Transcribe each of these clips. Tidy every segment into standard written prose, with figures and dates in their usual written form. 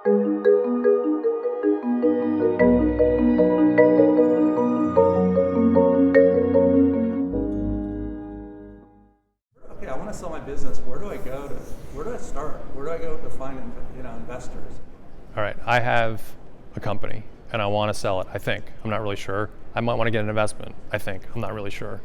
Okay, I want to sell my business. Where do I go to? Where do I start? Where do I go to find investors? All right, I have a company and I want to sell it. I think I'm not really sure. I might want to get an investment. I think I'm not really sure.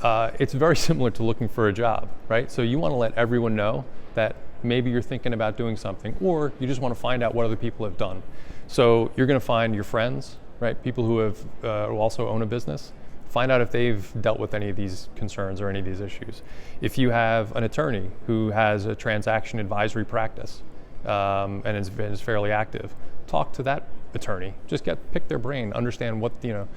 It's very similar to looking for a job, right? So you want to let everyone know that maybe you're thinking about doing something, or you just want to find out what other people have done. So you're going to find your friends, right? People who have who also own a business. Find out if they've dealt with any of these concerns or any of these issues. If you have an attorney who has a transaction advisory practice and is fairly active, talk to that attorney. Just pick their brain, understand what do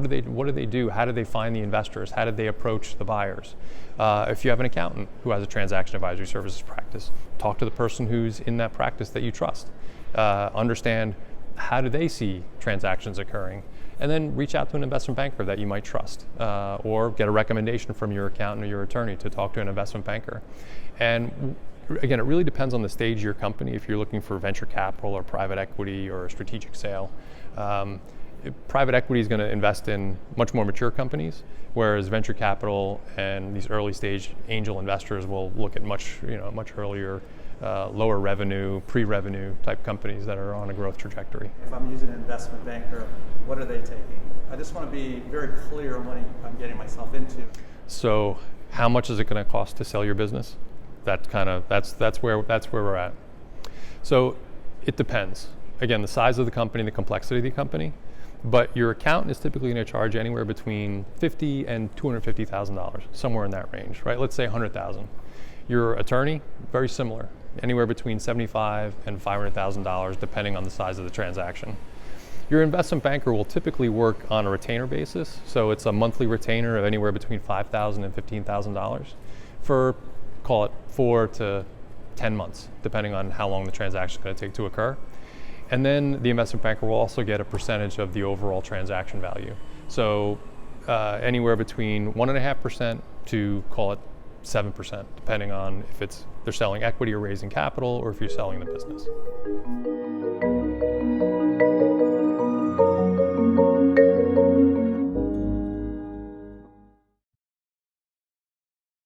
they do, how do they find the investors, how did they approach the buyers. If you have an accountant who has a transaction advisory services practice, talk to the person who's in that practice that you trust. Understand how do they see transactions occurring, and then reach out to an investment banker that you might trust, or get a recommendation from your accountant or your attorney to talk to an investment banker. And again, it really depends on the stage of your company. If you're looking for venture capital or private equity or a strategic sale, private equity is going to invest in much more mature companies, whereas venture capital and these early stage angel investors will look at much earlier, lower revenue, pre-revenue type companies that are on a growth trajectory. If I'm using an investment banker, what are they taking? I just want to be very clear on what I'm getting myself into. So, how much is it going to cost to sell your business? That's where we're at. So, it depends. Again, the size of the company, the complexity of the company, but your accountant is typically going to charge anywhere between $50,000 and $250,000, somewhere in that range, right? Let's say $100,000. Your attorney, very similar, anywhere between $75,000 and $500,000, depending on the size of the transaction. Your investment banker will typically work on a retainer basis, so it's a monthly retainer of anywhere between $5,000 and $15,000 for, call it 4 to 10 months, depending on how long the transaction is going to take to occur. And then the investment banker will also get a percentage of the overall transaction value. So anywhere between 1.5% to, call it 7%, depending on if they're selling equity or raising capital, or if you're selling the business.